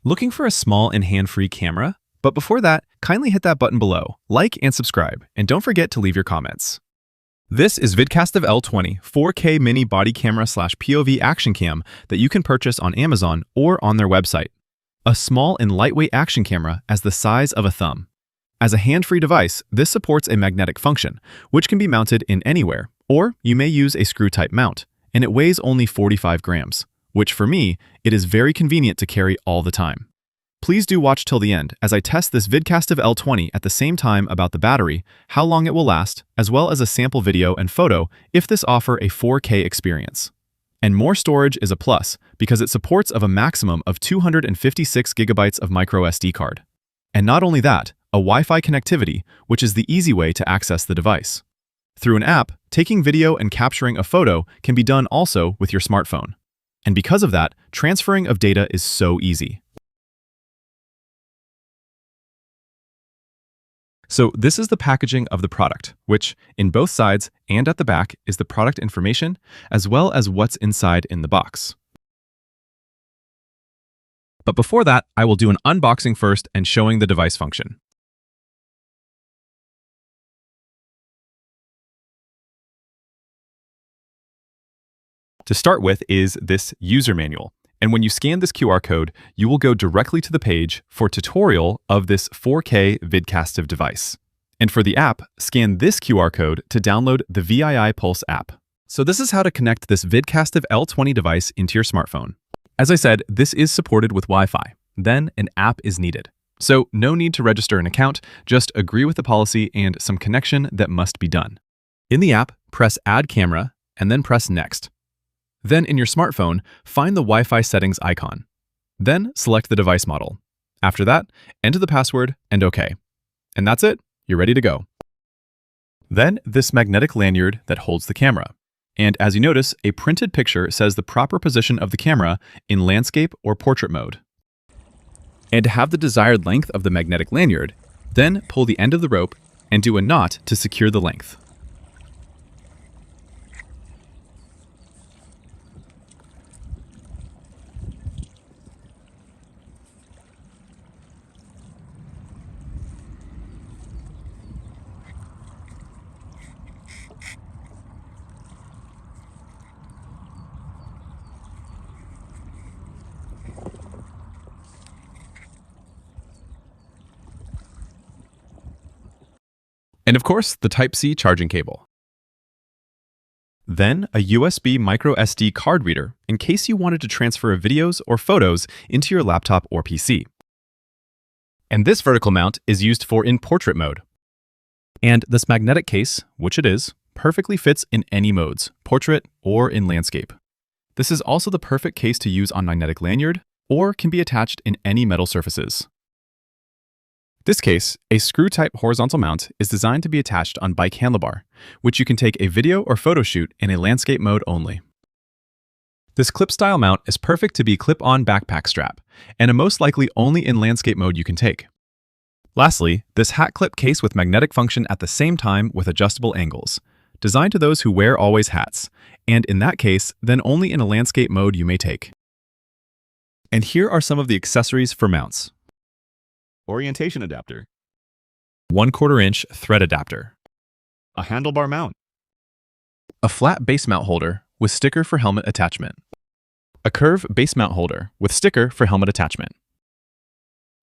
Looking for a small and hand-free camera? But before that, kindly hit that button below, like and subscribe, and don't forget to leave your comments. This is VIDCASTIVE L20 4K mini body camera / POV action cam that you can purchase on Amazon or on their website. A small and lightweight action camera as the size of a thumb. As a hand-free device, this supports a magnetic function, which can be mounted in anywhere, or you may use a screw-type mount, and it weighs only 45 grams, which for me, it is very convenient to carry all the time. Please do watch till the end as I test this VIDCASTIVE L20 at the same time about the battery, how long it will last, as well as a sample video and photo if this offer a 4K experience. And more storage is a plus because it supports of a maximum of 256 gigabytes of microSD card. And not only that, a Wi-Fi connectivity, which is the easy way to access the device. Through an app, taking video and capturing a photo can be done also with your smartphone. And because of that, transferring of data is so easy. So this is the packaging of the product, which in both sides and at the back is the product information, as well as what's inside in the box. But before that, I will do an unboxing first and showing the device function. To start with is this user manual. And when you scan this QR code, you will go directly to the page for tutorial of this 4K VIDCASTIVE device. And for the app, scan this QR code to download the VII Pulse app. So this is how to connect this VIDCASTIVE L20 device into your smartphone. As I said, this is supported with Wi-Fi. Then an app is needed. So no need to register an account, just agree with the policy and some connection that must be done. In the app, press Add Camera and then press Next. Then in your smartphone, find the Wi-Fi settings icon. Then select the device model. After that, enter the password and OK. And that's it, you're ready to go. Then this magnetic lanyard that holds the camera. And as you notice, a printed picture says the proper position of the camera in landscape or portrait mode. And to have the desired length of the magnetic lanyard, then pull the end of the rope and do a knot to secure the length. And of course, the Type-C charging cable. Then a USB microSD card reader in case you wanted to transfer videos or photos into your laptop or PC. And this vertical mount is used for in portrait mode. And this magnetic case, which it is, perfectly fits in any modes, portrait or in landscape. This is also the perfect case to use on magnetic lanyard or can be attached in any metal surfaces. This case, a screw-type horizontal mount is designed to be attached on bike handlebar, which you can take a video or photo shoot in a landscape mode only. This clip-style mount is perfect to be clip-on backpack strap, and a most likely only in landscape mode you can take. Lastly, this hat clip case with magnetic function at the same time with adjustable angles, designed to those who wear always hats, and in that case, then only in a landscape mode you may take. And here are some of the accessories for mounts. Orientation adapter, 1/4 inch thread adapter, a handlebar mount, a flat base mount holder with sticker for helmet attachment, a curve base mount holder with sticker for helmet attachment.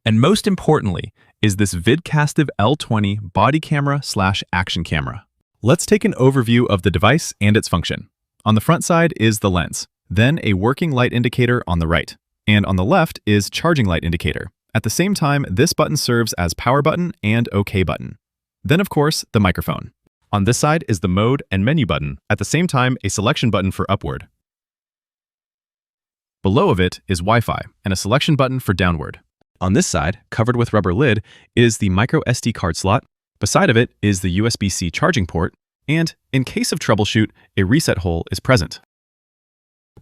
And most importantly is this VIDCASTIVE L20 body camera / action camera. Let's take an overview of the device and its function. On the front side is the lens, then a working light indicator on the right, and on the left is charging light indicator. At the same time, this button serves as power button and OK button. Then of course, the microphone. On this side is the mode and menu button, at the same time a selection button for upward. Below of it is Wi-Fi and a selection button for downward. On this side, covered with rubber lid, is the microSD card slot. Beside of it is the USB-C charging port, and in case of troubleshoot, a reset hole is present.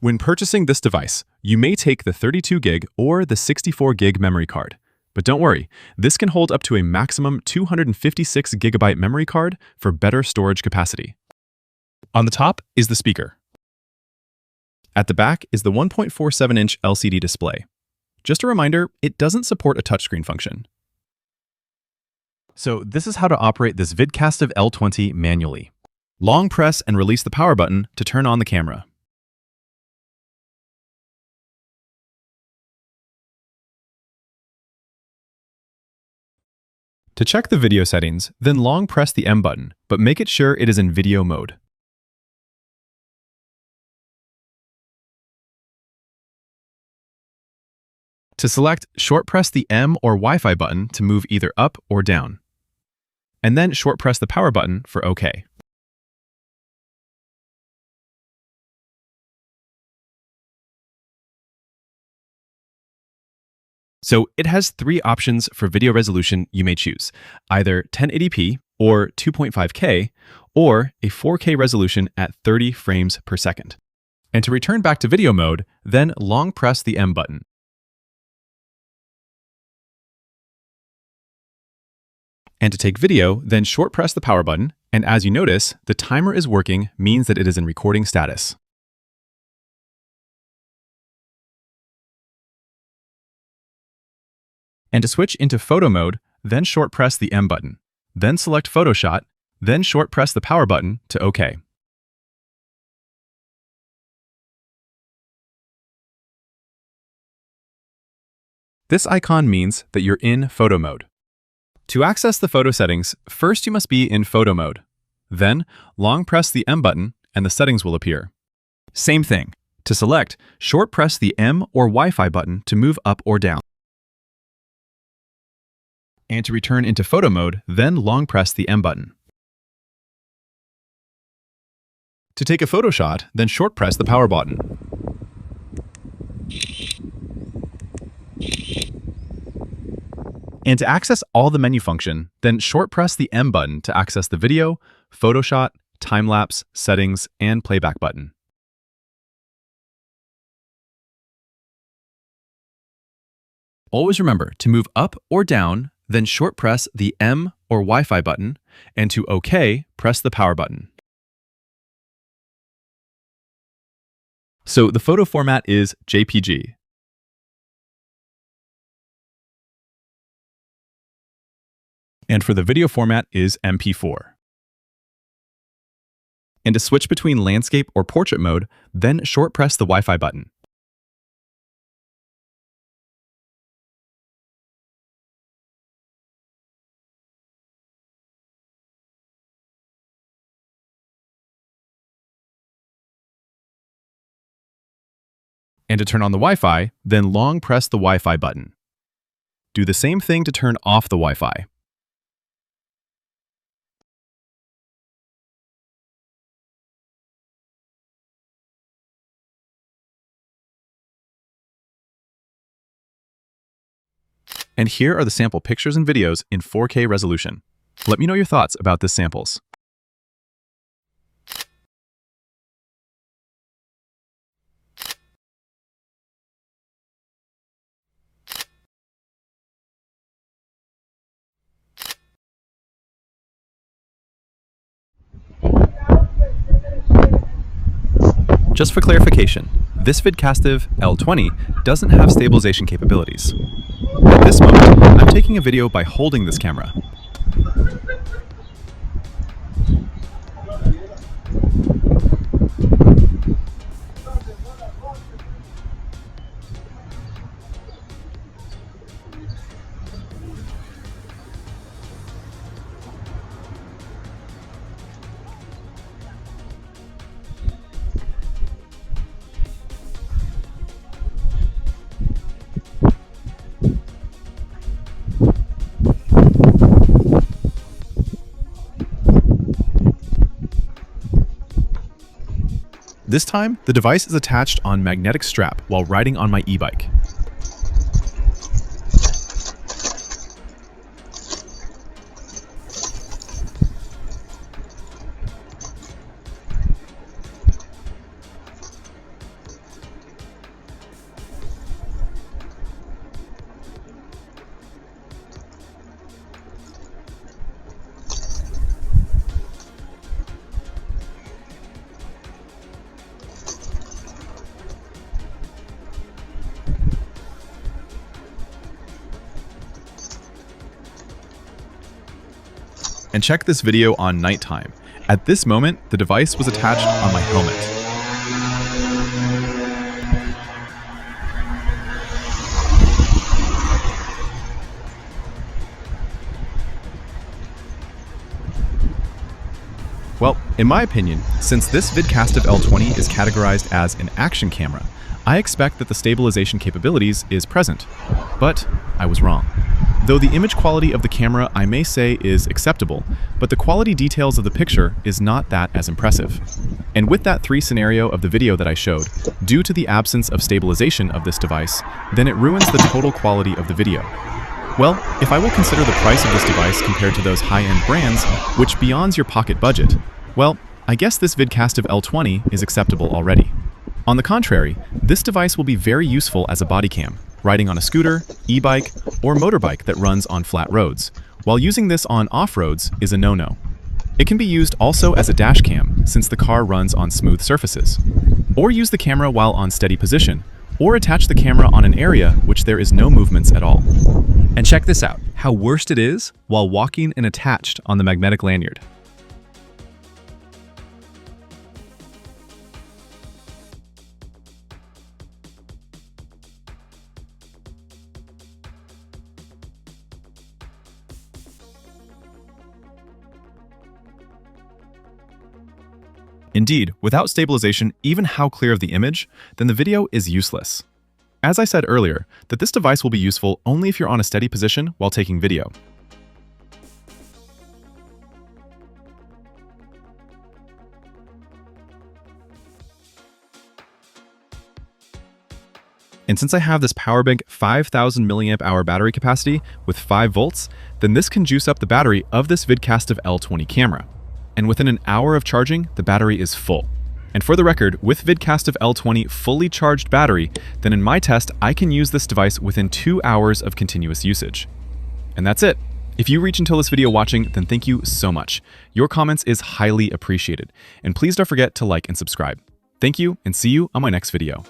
When purchasing this device, you may take the 32 gig or the 64 gig memory card. But don't worry, this can hold up to a maximum 256 gigabyte memory card for better storage capacity. On the top is the speaker. At the back is the 1.47-inch LCD display. Just a reminder, it doesn't support a touchscreen function. So this is how to operate this VIDCASTIVE L20 manually. Long press and release the power button to turn on the camera. To check the video settings, then long press the M button, but make it sure it is in video mode. To select, short press the M or Wi-Fi button to move either up or down. And then short press the power button for OK. So it has three options for video resolution you may choose, either 1080p or 2.5K, or a 4K resolution at 30 frames per second. And to return back to video mode, then long press the M button. And to take video, then short press the power button, and as you notice, the timer is working, means that it is in recording status. And to switch into photo mode, then short press the M button, then select photo shot, then short press the power button to OK. This icon means that you're in photo mode. To access the photo settings, first you must be in photo mode. Then, long press the M button and the settings will appear. Same thing. To select, short press the M or Wi-Fi button to move up or down. And to return into photo mode, then long press the M button. To take a photo shot, then short press the power button. And to access all the menu function, then short press the M button to access the video, photo shot, time-lapse, settings, and playback button. Always remember to move up or down, then short press the M or Wi-Fi button, and to OK, press the power button. So the photo format is JPG. And for the video format is MP4. And to switch between landscape or portrait mode, then short press the Wi-Fi button. And to turn on the Wi-Fi, then long press the Wi-Fi button. Do the same thing to turn off the Wi-Fi. And here are the sample pictures and videos in 4K resolution. Let me know your thoughts about this samples. Just for clarification, this VIDCASTIVE L20 doesn't have stabilization capabilities. At this moment, I'm taking a video by holding this camera. This time, the device is attached on magnetic strap while riding on my e-bike. And check this video on nighttime. At this moment, the device was attached on my helmet. Well, in my opinion, since this VIDCASTIVE L20 is categorized as an action camera, I expect that the stabilization capabilities is present. But I was wrong. Though the image quality of the camera I may say is acceptable, but the quality details of the picture is not that as impressive. And with that 3 scenario of the video that I showed, due to the absence of stabilization of this device, then it ruins the total quality of the video. Well, if I will consider the price of this device compared to those high-end brands, which beyonds your pocket budget, well, I guess this VIDCASTIVE L20 is acceptable already. On the contrary, this device will be very useful as a body cam, riding on a scooter, e-bike, or motorbike that runs on flat roads, while using this on off-roads is a no-no. It can be used also as a dash cam, since the car runs on smooth surfaces. Or use the camera while on steady position, or attach the camera on an area which there is no movements at all. And check this out, how worst it is while walking and attached on the magnetic lanyard. Indeed, without stabilization, even how clear of the image, then the video is useless. As I said earlier, that this device will be useful only if you're on a steady position while taking video. And since I have this power bank 5,000 milliamp hour battery capacity with 5 volts, then this can juice up the battery of this VIDCASTIVE L20 camera. And within an hour of charging, the battery is full. And for the record, with VIDCASTIVE L20 fully charged battery, then in my test, I can use this device within 2 hours of continuous usage. And that's it. If you reach until this video watching, then thank you so much. Your comments is highly appreciated. And please don't forget to like and subscribe. Thank you, and see you on my next video.